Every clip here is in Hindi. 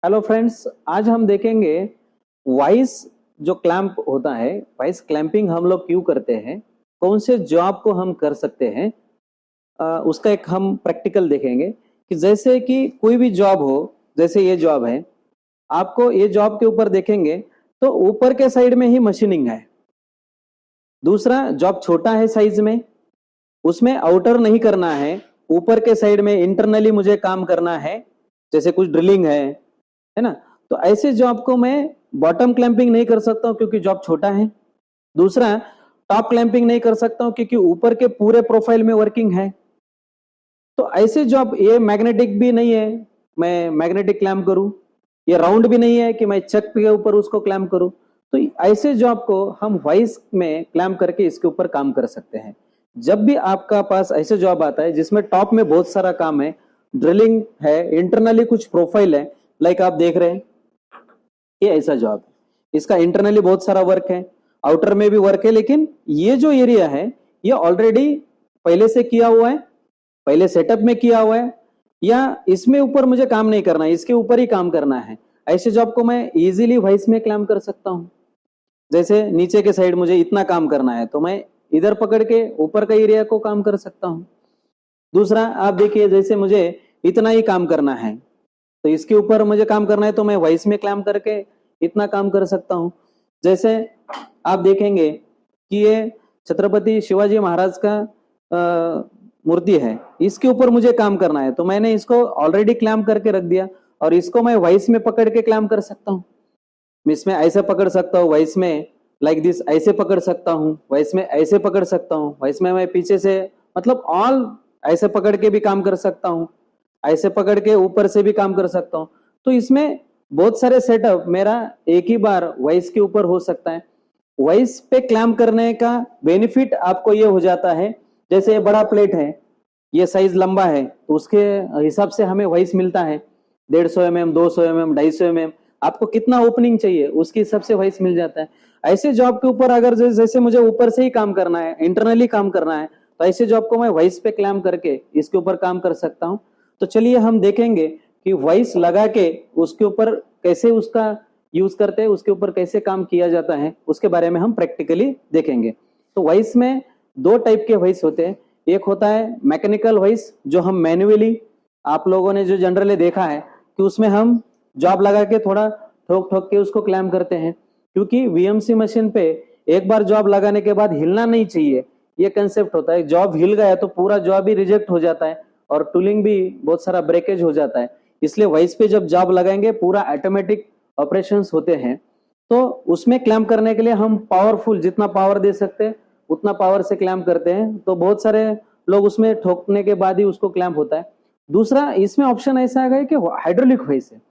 हेलो फ्रेंड्स, आज हम देखेंगे वॉइस जो क्लैंप होता है, वॉइस क्लैंपिंग हम लोग क्यों करते हैं, कौन से जॉब को हम कर सकते हैं। उसका एक हम प्रैक्टिकल देखेंगे कि जैसे कि कोई भी जॉब हो, जैसे ये जॉब है, आपको ये जॉब के ऊपर देखेंगे तो ऊपर के साइड में ही मशीनिंग है। दूसरा जॉब छोटा है साइज में, उसमें आउटर नहीं करना है, ऊपर के साइड में इंटरनली मुझे काम करना है, जैसे कुछ ड्रिलिंग है ना। तो ऐसे जॉब को मैं बॉटम क्लैंपिंग नहीं कर सकता हूं क्योंकि जॉब छोटा है। दूसरा, टॉप क्लैंपिंग नहीं कर सकता हूं क्योंकि ऊपर के पूरे प्रोफाइल में वर्किंग है। तो ऐसे जॉब, ये मैग्नेटिक भी नहीं है मैं मैग्नेटिक क्लैंप करूं, ये राउंड भी नहीं है कि मैं चक के ऊपर उसको क्लैंप करूं। तो ऐसे जॉब को हम वाइस में क्लैंप करके इसके ऊपर काम कर सकते हैं। जब भी आपका पास ऐसे जॉब आता है जिसमें टॉप में बहुत सारा काम है, ड्रिलिंग है, इंटरनली कुछ प्रोफाइल है, लाइक आप देख रहे हैं, ये ऐसा जॉब है। इसका इंटरनली बहुत सारा वर्क है, आउटर में भी वर्क है, लेकिन ये जो एरिया है ये ऑलरेडी पहले से किया हुआ है, पहले सेटअप में किया हुआ है, या इसमें ऊपर मुझे काम नहीं करना है, इसके ऊपर ही काम करना है। ऐसे जॉब को मैं इजीली वाइस में क्लैम्प कर सकता हूं। जैसे नीचे के साइड मुझे इतना काम करना है तो मैं इधर पकड़ के ऊपर का एरिया को काम कर सकता हूं। दूसरा, आप देखिए, जैसे मुझे इतना ही काम करना है तो इसके ऊपर मुझे काम करना है तो मैं वाइस में क्लैम्प करके इतना काम कर सकता हूं। जैसे आप देखेंगे कि ये छत्रपति शिवाजी महाराज का मूर्ति है, इसके ऊपर मुझे काम करना है तो मैंने इसको ऑलरेडी क्लैम्प करके रख दिया, और इसको मैं वाइस में पकड़ के क्लैम्प कर सकता हूँ। इसमें ऐसे पकड़ सकता हूँ, वाइस में लाइक दिस ऐसे पकड़ सकता हूँ, वाइस में ऐसे पकड़ सकता हूँ, वाइस में मैं पीछे से, मतलब ऑल ऐसे पकड़ के भी काम कर सकता हूँ, ऐसे पकड़ के ऊपर से भी काम कर सकता हूँ। तो इसमें बहुत सारे सेटअप मेरा एक ही बार वाइस के ऊपर हो सकता है। वाइस पे क्लैम्प करने का बेनिफिट आपको ये हो जाता है, जैसे ये बड़ा प्लेट है, ये साइज लंबा है तो उसके हिसाब से हमें वाइस मिलता है 150 mm, 200 mm, 250 mm। आपको कितना ओपनिंग चाहिए उसके हिसाब से वाइस मिल जाता है। ऐसे जॉब के ऊपर अगर जैसे मुझे ऊपर से ही काम करना है, इंटरनली काम करना है, तो ऐसे जॉब को मैं वाइस पे क्लैम्प करके इसके ऊपर काम कर सकता हूं। तो चलिए हम देखेंगे कि वाइस लगा के उसके ऊपर कैसे उसका यूज करते हैं, उसके ऊपर कैसे काम किया जाता है, उसके बारे में हम प्रैक्टिकली देखेंगे। तो वाइस में दो टाइप के वाइस होते हैं। एक होता है मैकेनिकल वाइस, जो हम मैन्युअली, आप लोगों ने जो जनरली देखा है कि उसमें हम जॉब लगा के थोड़ा ठोक ठोक के उसको क्लैम्प करते हैं, क्योंकि वीएमसी मशीन पे एक बार जॉब लगाने के बाद हिलना नहीं चाहिए, ये कंसेप्ट होता है। जॉब हिल गया तो पूरा जॉब ही रिजेक्ट हो जाता है और टूलिंग भी बहुत सारा ब्रेकेज हो जाता है। इसलिए वाइस पे जब जॉब लगाएंगे पूरा ऑटोमेटिक ऑपरेशंस होते हैं, तो उसमें क्लैम्प करने के लिए हम पावरफुल, जितना पावर दे सकते हैं उतना पावर से क्लैम्प करते हैं। तो बहुत सारे लोग उसमें ठोकने के बाद ही उसको क्लैम्प होता है। दूसरा, इसमें ऑप्शन ऐसा आ गया कि हाइड्रोलिक वाइस है।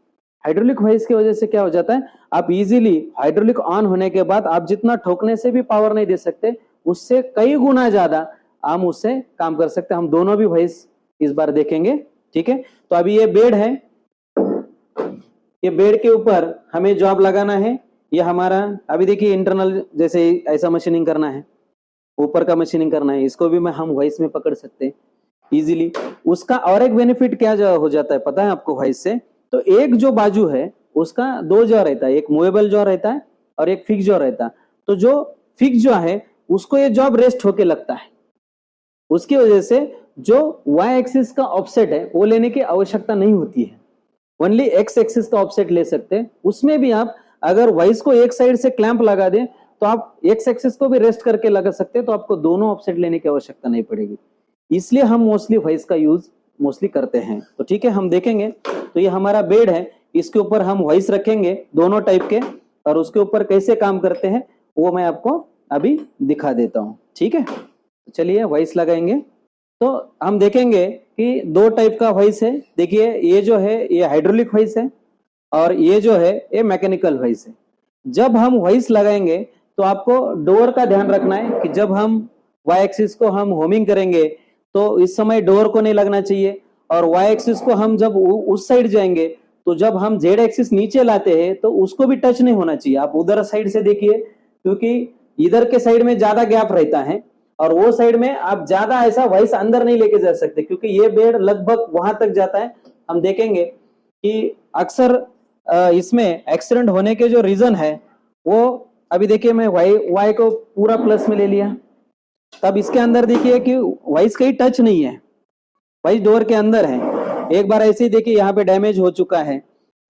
हाइड्रोलिक वाइस की वजह से क्या हो जाता है, आप इजीली हाइड्रोलिक ऑन होने के बाद आप जितना ठोकने से भी पावर नहीं दे सकते, उससे कई गुना ज्यादा हम उससे काम कर सकते हैं। हम दोनों भी वाइस इस बार देखेंगे, ठीक है। तो अभी ये बेड है, ये बेड के ऊपर हमें जॉब लगाना है। ये हमारा, अभी देखिए, इंटरनल जैसे ऐसा मशीनिंग करना है, ऊपर का मशीनिंग करना है, इसको भी मैं हम वाइस में पकड़ सकते हैं इजीली। उसका और एक बेनिफिट क्या हो जाता है पता है आपको वाइस से? तो एक जो बाजू है उसका दो जॉ रहता है, एक मूवेबल जॉ रहता है और एक फिक्स जॉ रहता है। तो जो फिक्स जॉ है उसको ये जॉब रेस्ट होके लगता है, उसकी वजह से जो वाई एक्सिस का ऑफसेट है वो लेने की आवश्यकता नहीं होती है, ओनली एक्स एक्सिस का ऑफसेट ले सकते हैं। उसमें भी आप अगर वाइस को एक साइड से क्लैंप लगा दें तो आप एक्स एक्सिस को भी रेस्ट करके लगा सकते हैं, तो आपको दोनों ऑफसेट लेने की आवश्यकता नहीं पड़ेगी। इसलिए हम मोस्टली वाइस का यूज मोस्टली करते हैं। तो ठीक है, हम देखेंगे। तो ये हमारा बेड है, इसके ऊपर हम वाइस रखेंगे दोनों टाइप के, और उसके ऊपर कैसे काम करते हैं वो मैं आपको अभी दिखा देता हूं, ठीक है। तो चलिए वाइस लगाएंगे। तो हम देखेंगे कि दो टाइप का वाइस है। देखिए, ये जो है ये हाइड्रोलिक वाइस है और ये जो है ये मैकेनिकल वाइस है। जब हम वाइस लगाएंगे तो आपको डोर का ध्यान रखना है कि जब हम वाई एक्सिस को हम होमिंग करेंगे तो इस समय डोर को नहीं लगना चाहिए, और वाई एक्सिस को हम जब उस साइड जाएंगे तो जब हम जेड एक्सिस नीचे लाते हैं तो उसको भी टच नहीं होना चाहिए। आप उधर साइड से देखिए, क्योंकि इधर के साइड में ज्यादा गैप रहता है और वो साइड में आप ज्यादा ऐसा वाइस अंदर नहीं लेके जा सकते, क्योंकि ये बेड लगभग वहां तक जाता है। हम देखेंगे कि अक्सर इसमें एक्सीडेंट होने के जो रीजन है वो अभी देखिए मैं वाई को पूरा प्लस में ले लिया, तब इसके अंदर देखिए कि वाइस कहीं टच नहीं है, वाइस डोर के अंदर है। एक बार ऐसे ही देखिए यहाँ पे डैमेज हो चुका है,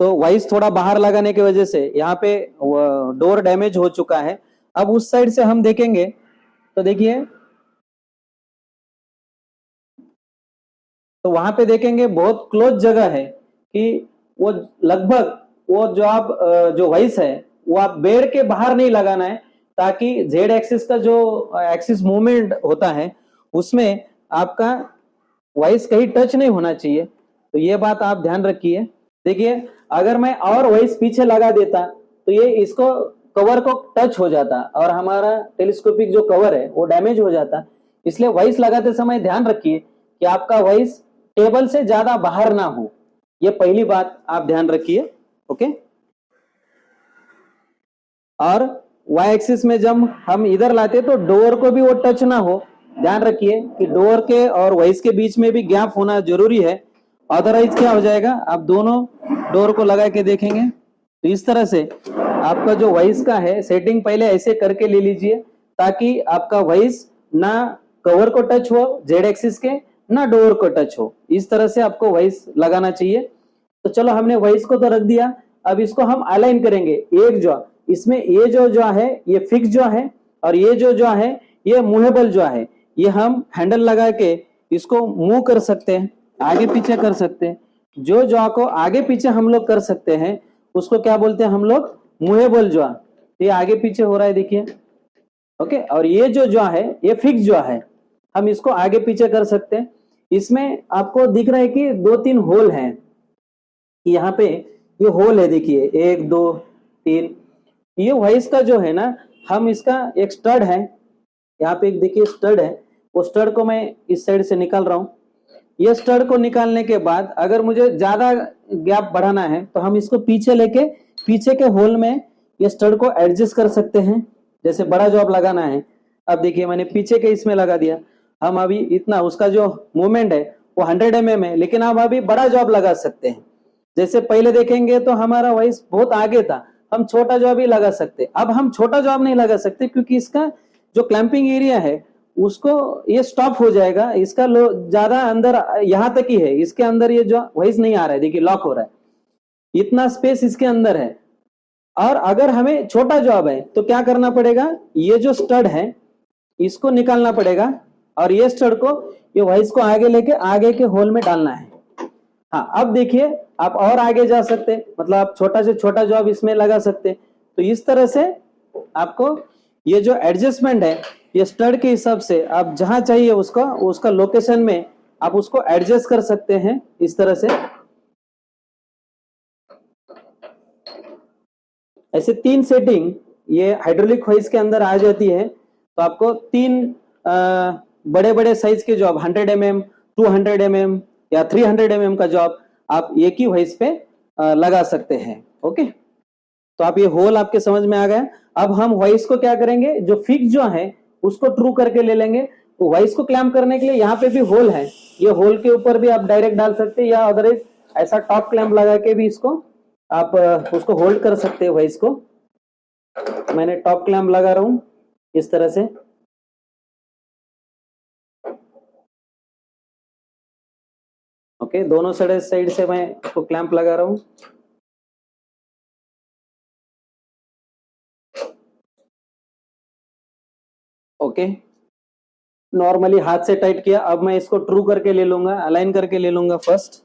तो वाइस थोड़ा बाहर लगाने की वजह से यहाँ पे डोर डैमेज हो चुका है। अब उस साइड से हम देखेंगे तो देखिए, तो वहां पे देखेंगे बहुत क्लोज जगह है कि वो लगभग वो जो आप जो वाइस है वो आप बेड़ के बाहर नहीं लगाना है, ताकि जेड एक्सिस का जो एक्सिस मूवमेंट होता है उसमें आपका वॉइस कहीं टच नहीं होना चाहिए। तो ये बात आप ध्यान रखिए। देखिए अगर मैं और वॉइस पीछे लगा देता तो ये इसको कवर को टच हो जाता और हमारा टेलीस्कोपिक जो कवर है वो डैमेज हो जाता। इसलिए वॉइस लगाते समय ध्यान रखिए कि आपका वॉइस टेबल से ज्यादा बाहर ना हो, ये पहली बात आप ध्यान रखिए। ओके, और वाई एक्सिस में जब हम इधर लाते तो डोर को भी वो टच ना हो, ध्यान रखिए कि डोर के और वाइस के बीच में भी गैप होना जरूरी है। अदरवाइज क्या हो जाएगा, आप दोनों डोर को लगा के देखेंगे तो इस तरह से आपका जो वॉइस का है सेटिंग पहले ऐसे करके ले लीजिए, ताकि आपका वॉइस ना कवर को टच हो जेड एक्सिस के, ना डोर को टच हो। इस तरह से आपको वॉइस लगाना चाहिए। तो चलो हमने वॉइस को तो रख दिया, अब इसको हम अलाइन करेंगे। एक जो इसमें ये जो है ये फिक्स जो है, और ये जो है ये मूवेबल जो है, ये हम हैंडल लगा के इसको मूव कर सकते हैं, आगे पीछे कर सकते हैं। जो को आगे पीछे हम लोग कर सकते हैं उसको क्या बोलते हैं हम लोग, मूवेबल जो। ये आगे पीछे हो रहा है देखिए। ओके, और ये जो है ये फिक्स जो है, हम इसको आगे पीछे कर सकते हैं। इसमें आपको दिख रहा है कि 2-3 होल हैं, यहाँ पे ये होल है देखिए, 1 2 3। ये वॉइस का जो है ना, हम इसका एक स्टड है, यहाँ पे एक देखिए स्टड है, वो स्टड को मैं इस साइड से निकाल रहा हूं। ये स्टड को निकालने के बाद अगर मुझे ज्यादा गैप बढ़ाना है तो हम इसको पीछे लेके पीछे के होल में ये स्टड को एडजस्ट कर सकते हैं। जैसे बड़ा जॉब लगाना है, अब देखिए मैंने पीछे के इसमें लगा दिया। हम अभी इतना उसका जो मूवमेंट है वो 100 mm है, लेकिन आप अभी बड़ा जॉब लगा सकते हैं। जैसे पहले देखेंगे तो हमारा वॉइस बहुत आगे था, हम छोटा जॉब ही लगा सकते। अब हम छोटा जॉब नहीं लगा सकते क्योंकि इसका जो क्लैंपिंग एरिया है उसको ये स्टॉप हो जाएगा, इसका ज्यादा अंदर यहां तक ही है, इसके अंदर ये जो वॉइस नहीं आ रहा है, देखिए लॉक हो रहा है, इतना स्पेस इसके अंदर है। और अगर हमें छोटा जॉब है तो क्या करना पड़ेगा, ये जो स्टड है इसको निकालना पड़ेगा, और ये स्टड को ये वॉइस को आगे लेके आगे के होल में डालना है। हाँ, अब देखिए आप और आगे जा सकते, मतलब आप छोटा से छोटा जॉब इसमें लगा सकते। तो इस तरह से आपको ये जो एडजस्टमेंट है ये स्टड के हिसाब से आप जहां चाहिए उसका उसका लोकेशन में आप उसको एडजस्ट कर सकते हैं इस तरह से। ऐसे 3 सेटिंग ये हाइड्रोलिक हॉइस के अंदर आ जाती है। तो आपको 3 बड़े बड़े साइज के जॉब 100 mm, 200 mm या 300 mm का जॉब आप एक ही हॉइस पे लगा सकते हैं। ओके, तो आप ये होल आपके समझ में आ गया। अब हम वॉइस को क्या करेंगे, जो फिक्स जो है उसको ट्रू करके ले लेंगे। तो वॉइस को क्लैम्प करने के लिए यहाँ पे भी होल है, ये होल के ऊपर भी आप डायरेक्ट डाल सकते हैं, या अदरवाइज ऐसा टॉप क्लैम्प लगा के भी इसको आप उसको होल्ड कर सकते हैं वॉइस को। मैंने टॉप क्लैम्प लगा रहा हूं इस तरह से। ओके, दोनों साइड से मैं उसको क्लैम्प लगा रहा हूं। ओके, नॉर्मली हाथ से टाइट किया। अब मैं इसको ट्रू करके ले लूंगा, अलाइन करके ले लूंगा फर्स्ट।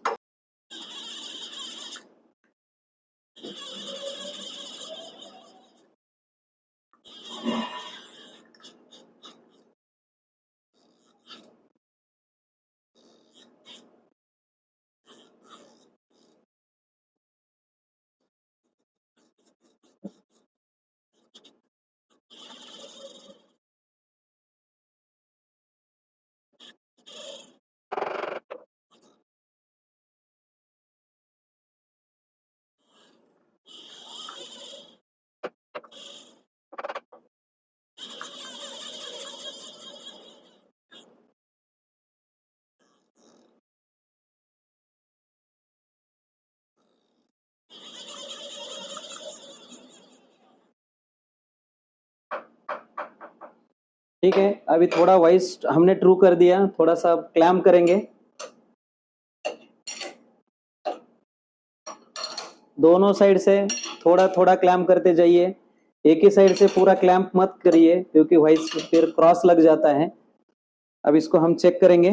ठीक है, अभी थोड़ा वॉइस हमने ट्रू कर दिया, थोड़ा सा क्लैम्प करेंगे, दोनों साइड से थोड़ा थोड़ा क्लैम्प करते जाइए, एक ही साइड से पूरा क्लैम्प मत करिए क्योंकि वॉइस फिर क्रॉस लग जाता है। अब इसको हम चेक करेंगे।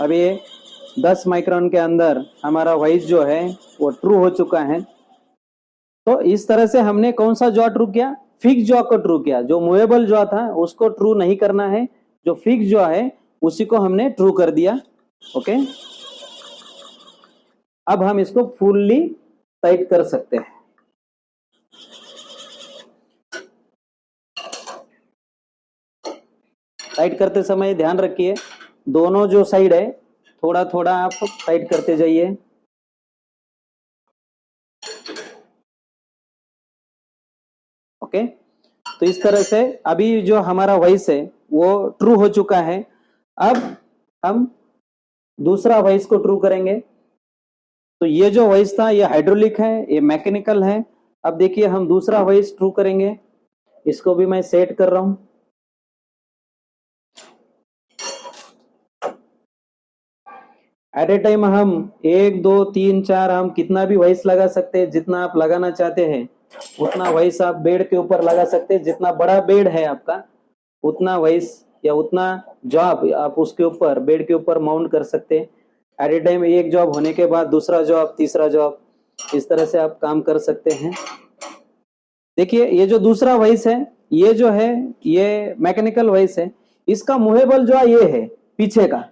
अब ये 10 माइक्रोन के अंदर हमारा वॉइस जो है वो ट्रू हो चुका है। तो इस तरह से हमने कौन सा जॉ ट्रू किया, फिक्स जॉ को ट्रू किया। जो मूवेबल जॉ था उसको ट्रू नहीं करना है, जो फिक्स जॉ है उसी को हमने ट्रू कर दिया। ओके, अब हम इसको फुल्ली टाइट कर सकते हैं। टाइट करते समय ध्यान रखिए दोनों जो साइड है थोड़ा थोड़ा आप टाइट करते जाइए। ओके, तो इस तरह से अभी जो हमारा वॉइस है वो ट्रू हो चुका है। अब हम दूसरा वॉइस को ट्रू करेंगे। तो ये जो वॉइस था ये हाइड्रोलिक है, ये मैकेनिकल है। अब देखिए हम दूसरा वॉइस ट्रू करेंगे, इसको भी मैं सेट कर रहा हूं। एट ए टाइम हम 1 2 3 4 हम कितना भी वॉइस लगा सकते हैं, जितना आप लगाना चाहते हैं उतना वॉइस आप बेड के ऊपर लगा सकते हैं। जितना बड़ा बेड है आपका उतना वॉइस या उतना जॉब आप उसके ऊपर बेड के ऊपर माउंट कर सकते हैं। एट ए टाइम एक जॉब होने के बाद दूसरा जॉब, तीसरा जॉब, इस तरह से आप काम कर सकते हैं। देखिए ये जो दूसरा वॉइस है ये जो है ये मैकेनिकल वॉइस है, इसका मूवेबल जो ये है पीछे का,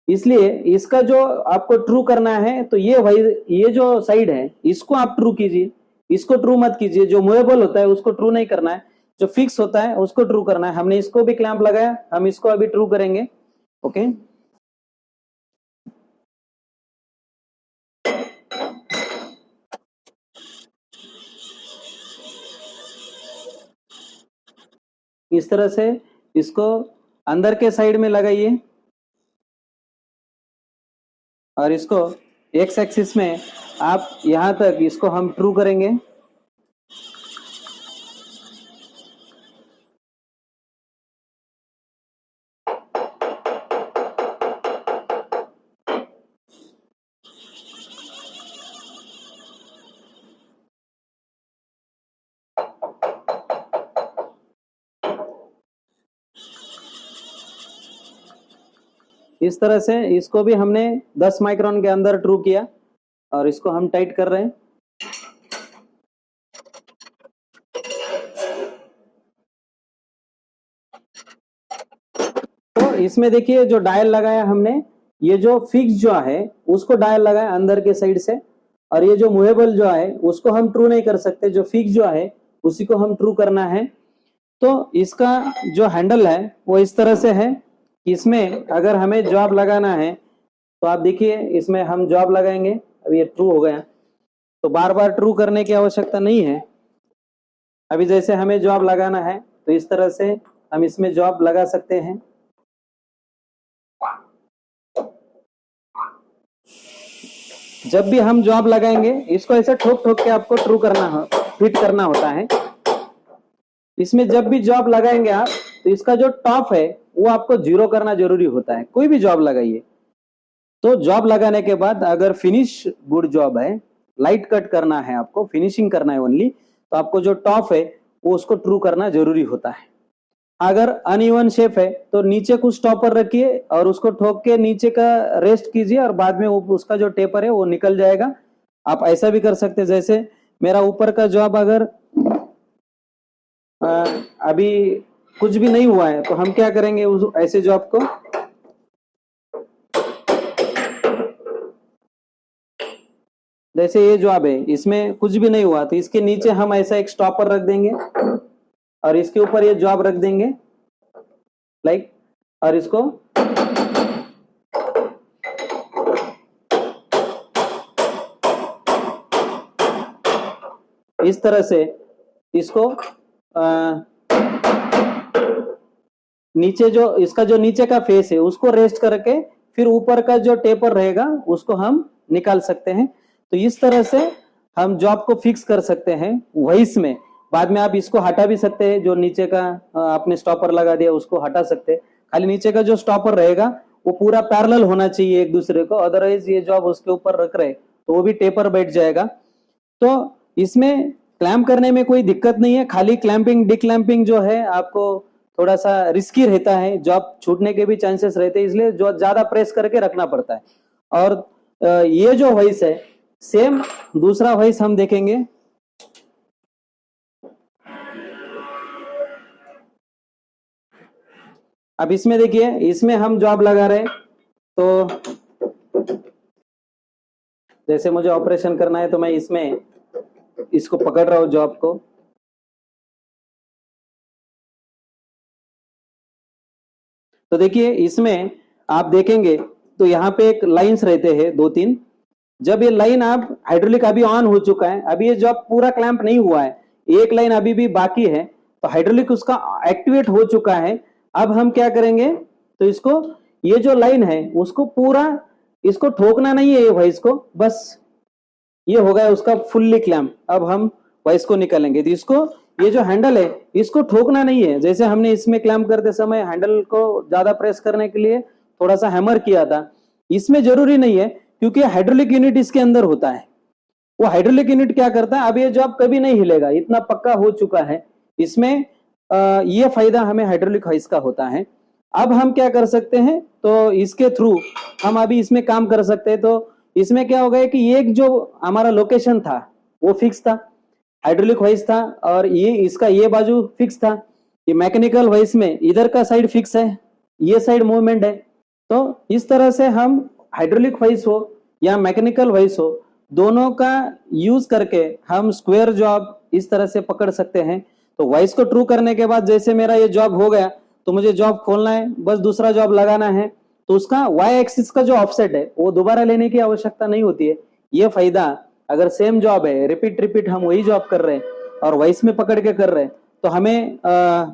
इसलिए इसका जो आपको ट्रू करना है तो ये जो साइड है इसको आप ट्रू कीजिए, इसको ट्रू मत कीजिए। जो मूवेबल होता है उसको ट्रू नहीं करना है, जो फिक्स होता है उसको ट्रू करना है। हमने इसको भी क्लैंप लगाया, हम इसको अभी ट्रू करेंगे। ओके, इस तरह से इसको अंदर के साइड में लगाइए और इसको एक्स एक्सिस में आप यहां तक इसको हम ट्रू करेंगे। इस तरह से इसको भी हमने 10 माइक्रोन के अंदर ट्रू किया और इसको हम टाइट कर रहे हैं। तो इसमें देखिए जो डायल लगाया हमने, ये जो फिक्स जो है उसको डायल लगाया अंदर के साइड से, और ये जो मूवेबल जो है उसको हम ट्रू नहीं कर सकते, जो फिक्स जो है उसी को हम ट्रू करना है। तो इसका जो हैंडल है वो इस तरह से है, इसमें अगर हमें जॉब लगाना है तो आप देखिए इसमें हम जॉब लगाएंगे। अब ये ट्रू हो गया, तो बार बार ट्रू करने की आवश्यकता नहीं है। अभी जैसे हमें जॉब लगाना है तो इस तरह से हम इसमें जॉब लगा सकते हैं। जब भी हम जॉब लगाएंगे इसको ऐसे ठोक ठोक के आपको ट्रू करना हो, फिट करना होता है। इसमें जब भी जॉब लगाएंगे आप तो इसका जो टॉप है वो आपको 0 करना जरूरी होता है। कोई भी जॉब लगाइए तो जॉब लगाने के बाद अगर फिनिश गुड जॉब है, लाइट कट करना है, आपको फिनिशिंग करना है ओनली, तो आपको जो टॉप है वो उसको ट्रू करना जरूरी होता है। अगर अनइवन शेप है तो नीचे कुछ टॉपर रखिए और उसको ठोक के नीचे का रेस्ट कीजिए और बाद में उसका जो टेपर है वो निकल जाएगा। आप ऐसा भी कर सकते हैं, जैसे मेरा ऊपर का जॉब अगर अभी कुछ भी नहीं हुआ है तो हम क्या करेंगे, उस ऐसे जॉब को जैसे ये जॉब है इसमें कुछ भी नहीं हुआ तो इसके नीचे हम ऐसा एक स्टॉपर रख देंगे और इसके ऊपर ये जॉब रख देंगे लाइक, और इसको इस तरह से इसको नीचे जो इसका जो नीचे का फेस है उसको रेस्ट करके फिर ऊपर का जो टेपर रहेगा उसको हम निकाल सकते हैं। तो इस तरह से हम जॉब को फिक्स कर सकते हैं वॉइस में। बाद में आप इसको हटा भी सकते हैं, जो नीचे का आपने स्टॉपर लगा दिया उसको हटा सकते हैं। खाली नीचे का जो स्टॉपर रहेगा वो पूरा पैरेलल होना चाहिए एक दूसरे को, अदरवाइज ये जो आप उसके ऊपर रख रहे तो वो भी टेपर बैठ जाएगा। तो इसमें क्लैंप करने में कोई दिक्कत नहीं है, खाली क्लैंपिंग डिक्लैंपिंग जो है आपको थोड़ा सा रिस्की रहता है, जॉब छूटने के भी चांसेस रहते हैं, इसलिए जो ज्यादा प्रेस करके रखना पड़ता है। और ये जो वॉइस है सेम दूसरा वॉइस हम देखेंगे। अब इसमें देखिए, इसमें हम जॉब लगा रहे हैं, तो जैसे मुझे ऑपरेशन करना है तो मैं इसमें इसको पकड़ रहा हूं जॉब को। तो देखिए इसमें आप देखेंगे तो यहाँ पे एक लाइंस रहते हैं 2-3। जब ये लाइन आप हाइड्रोलिक अभी ऑन हो चुका है, अभी ये जॉब पूरा क्लैंप नहीं हुआ है, एक लाइन अभी भी बाकी है, तो हाइड्रोलिक उसका एक्टिवेट हो चुका है। अब हम क्या करेंगे, तो इसको ये जो लाइन है उसको पूरा इसको ठोकना नहीं है, ये वॉइस को बस ये हो गया उसका फुल्ली क्लैंप। अब हम वॉइस को निकालेंगे, तो इसको ये जो हैंडल है इसको ठोकना नहीं है, जैसे हमने इसमें क्लैंप करते समय हैंडल को ज्यादा प्रेस करने के लिए थोड़ा सा हैमर किया था, इसमें जरूरी नहीं है क्योंकि हाइड्रोलिक यूनिट इसके अंदर होता है। वो हाइड्रोलिक यूनिट क्या करता है, अब ये जॉब कभी नहीं हिलेगा, इतना पक्का हो चुका है। इसमें ये फायदा हमें हाइड्रोलिक वॉइस का होता है। अब हम क्या कर सकते हैं, तो इसके थ्रू हम अभी इसमें काम कर सकते हैं। तो इसमें क्या हो गया कि एक जो हमारा लोकेशन था वो फिक्स था, हाइड्रोलिक वॉइस था, और ये इसका ये बाजू फिक्स था। ये मैकेनिकल वॉइस में इधर का साइड फिक्स है, ये साइड मूवमेंट है। तो इस तरह से हम हाइड्रोलिक वॉइस हो या मैकेनिकल वॉइस हो, दोनों का यूज करके हम स्क्वायर जॉब इस तरह से पकड़ सकते हैं। तो वॉइस को ट्रू करने के बाद जैसे मेरा ये जॉब हो गया, तो मुझे जॉब खोलना है, बस दूसरा जॉब लगाना है, तो उसका वाई एक्सिस का जो ऑफसेट है वो दोबारा लेने की आवश्यकता नहीं होती है। ये फायदा अगर सेम जॉब है, रिपीट हम वही जॉब कर रहे हैं और वॉइस में पकड़ के कर रहे हैं, तो हमें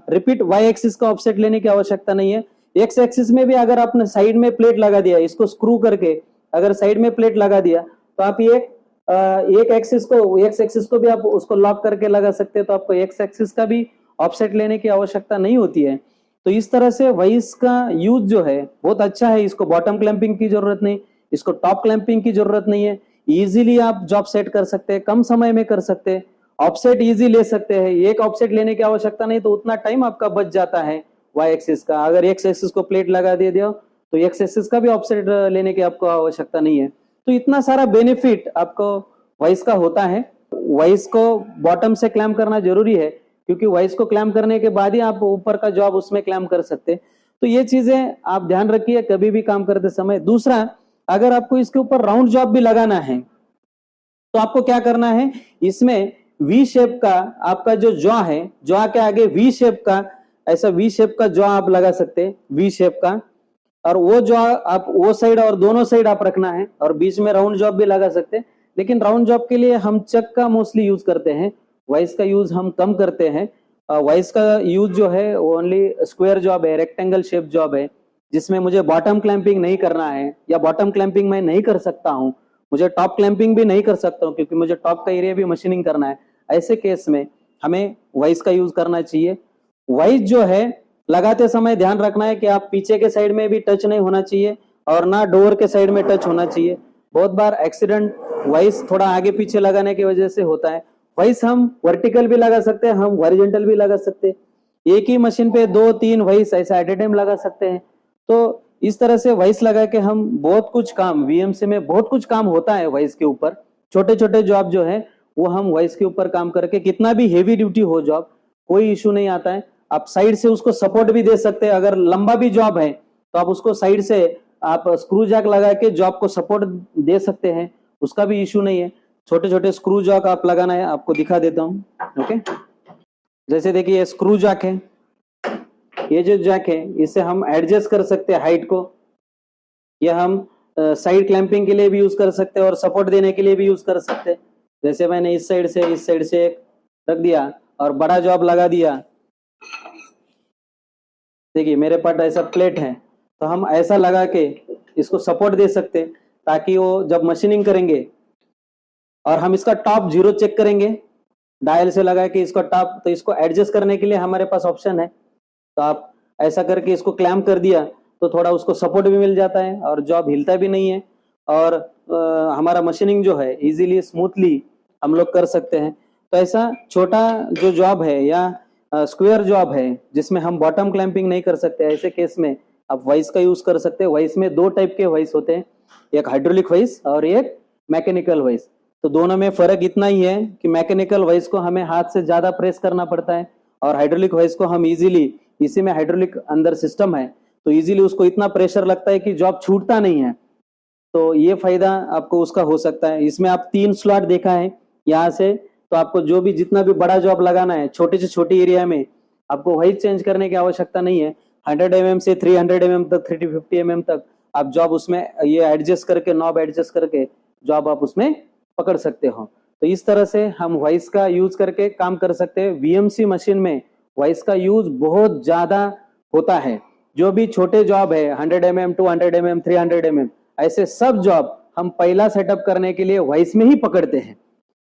रिपीट वाई एक्सिस का ऑफसेट लेने की आवश्यकता नहीं है। एक्स एक्सिस में भी अगर आपने साइड में प्लेट लगा दिया, इसको स्क्रू करके अगर साइड में प्लेट लगा दिया, तो आप ये एक एक्सिस को भी आप उसको लॉक करके लगा सकते हैं, तो आपको एक्स एक्सिस का भी ऑफसेट लेने की आवश्यकता नहीं होती है। तो इस तरह से वॉइस का यूज जो है बहुत अच्छा है, इसको बॉटम क्लैंपिंग की जरूरत नहीं, इसको टॉप क्लैंपिंग की जरूरत नहीं है। इजीली आप जॉब सेट कर सकते हैं, कम समय में कर सकते हैं, ऑफसेट इजी ले सकते हैं, एक ऑफसेट लेने की आवश्यकता नहीं, तो उतना टाइम आपका बच जाता है वाई एक्सिस का। अगर एक्स एक्सिस को प्लेट लगा दे दिया तो एक्स एक्सिस का भी ऑफसेट लेने की आपको आवश्यकता नहीं है। तो इतना सारा बेनिफिट आपको वॉइस का होता है। वॉइस को बॉटम से क्लैम्प करना जरूरी है क्योंकि वॉइस को क्लैम्प करने के बाद ही आप ऊपर का जॉब उसमें क्लैम्प कर सकते। तो ये चीजें आप ध्यान रखिए कभी भी काम करते समय। दूसरा, अगर आपको इसके ऊपर राउंड जॉब भी लगाना है तो आपको क्या करना है, इसमें वी शेप का आपका जो जॉ है, जॉ के आगे वी शेप का, ऐसा वी शेप का जॉ आप लगा सकते हैं, वी शेप का, और वो जॉ आप वो साइड और दोनों साइड आप रखना है, और बीच में राउंड जॉब भी लगा सकते हैं। लेकिन राउंड जॉब के लिए हम चक का मोस्टली यूज करते हैं, वॉइस का यूज हम कम करते हैं। वॉइस का यूज जो है वो ओनली स्क्वायर जॉब है, रेक्टेंगल शेप जॉब है, जिसमें मुझे बॉटम क्लैंपिंग नहीं करना है, या बॉटम क्लैंपिंग मैं नहीं कर सकता हूं, मुझे टॉप क्लैंपिंग भी नहीं कर सकता हूं क्योंकि मुझे टॉप का एरिया भी मशीनिंग करना है। ऐसे केस में हमें वॉइस का यूज करना चाहिए। वॉइस जो है लगाते समय ध्यान रखना है कि आप पीछे के साइड में भी टच नहीं होना चाहिए और ना डोर के साइड में टच होना चाहिए। बहुत बार एक्सीडेंट वॉइस थोड़ा आगे पीछे लगाने की वजह से होता है। वॉइस हम वर्टिकल भी लगा सकते हैं, हम हॉरिजॉन्टल भी लगा सकते हैं, एक ही मशीन पे 2-3 वॉइस ऐसा एट ए टाइम लगा सकते हैं। तो इस तरह से वॉइस लगा के हम बहुत कुछ काम, वीएमसी में बहुत कुछ काम होता है वॉइस के ऊपर। छोटे छोटे जॉब जो है वो हम वॉइस के ऊपर काम करके, कितना भी हेवी ड्यूटी हो जॉब, कोई इश्यू नहीं आता है। आप साइड से उसको सपोर्ट भी दे सकते हैं, अगर लंबा भी जॉब है तो आप उसको साइड से आप स्क्रू जैक लगा के जॉब को सपोर्ट दे सकते हैं, उसका भी इश्यू नहीं है। छोटे छोटे स्क्रू जैक आप लगाना है, आपको दिखा देता हूं। ओके, जैसे देखिए ये स्क्रू जैक है, ये जो जैक है इससे हम एडजस्ट कर सकते हैं हाइट को, या हम साइड क्लैंपिंग के लिए भी यूज कर सकते हैं और सपोर्ट देने के लिए भी यूज कर सकते हैं। जैसे मैंने इस साइड से एक रख दिया और बड़ा जॉब लगा दिया, देखिए मेरे पास ऐसा प्लेट है, तो हम ऐसा लगा के इसको सपोर्ट दे सकते हैं ताकि वो जब मशीनिंग करेंगे और हम इसका टॉप 0 चेक करेंगे, डायल से लगा के इसको टॉप, तो इसको एडजस्ट करने के लिए हमारे पास ऑप्शन है। तो आप ऐसा करके इसको क्लैम्प कर दिया तो थोड़ा उसको सपोर्ट भी मिल जाता है और जॉब हिलता भी नहीं है, और हमारा मशीनिंग जो है इजीली स्मूथली हम लोग कर सकते हैं। तो ऐसा छोटा जो जॉब है या स्क्वायर जॉब है जिसमें हम बॉटम क्लैंपिंग नहीं कर सकते, ऐसे केस में आप वाइस का यूज कर सकते हैं। वाइस में दो टाइप के वाइस होते हैं, एक हाइड्रोलिक वाइस और एक मैकेनिकल वाइस। तो दोनों में फर्क इतना ही है कि मैकेनिकल वाइस को हमें हाथ से ज्यादा प्रेस करना पड़ता है और हाइड्रोलिक वाइस को हम इजीली, इसी में हाइड्रोलिक अंदर सिस्टम है तो इजीली उसको इतना प्रेशर लगता है कि जॉब छूटता नहीं है। तो ये फायदा आपको उसका हो सकता है। इसमें आप 3 स्लॉट देखा है यहाँ से, तो आपको जो भी जितना भी बड़ा जॉब लगाना है छोटे से छोटी एरिया में, आपको वाइस चेंज करने की आवश्यकता नहीं है। 100 mm से 300 mm तक, 350 mm तक आप जॉब उसमें ये एडजस्ट करके, नॉब एडजस्ट करके जॉब आप उसमें पकड़ सकते हो। तो इस तरह से हम वाइस का यूज करके काम कर सकते हैं। वीएमसी मशीन में वाइस का यूज बहुत ज्यादा होता है। जो भी छोटे जॉब है 100 mm, 200 mm, 300 mm, ऐसे सब जॉब हम पहला सेटअप करने के लिए वाइस में ही पकड़ते हैं।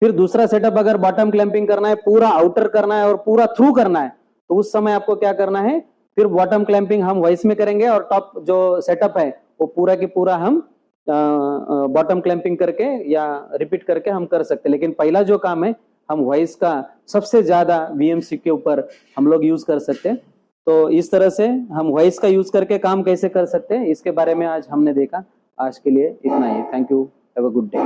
फिर दूसरा सेटअप अगर बॉटम क्लैंपिंग करना है, पूरा आउटर करना है और पूरा थ्रू करना है, तो उस समय आपको क्या करना है, फिर बॉटम क्लैंपिंग हम वाइस में करेंगे और टॉप जो सेटअप है वो पूरा के पूरा हम बॉटम क्लैंपिंग करके या रिपीट करके हम कर सकते हैं। लेकिन पहला जो काम है हम वाइस का सबसे ज्यादा वीएमसी के ऊपर हम लोग यूज कर सकते हैं। तो इस तरह से हम वाइस का यूज करके काम कैसे कर सकते हैं इसके बारे में आज हमने देखा। आज के लिए इतना ही। Thank you, have a good day.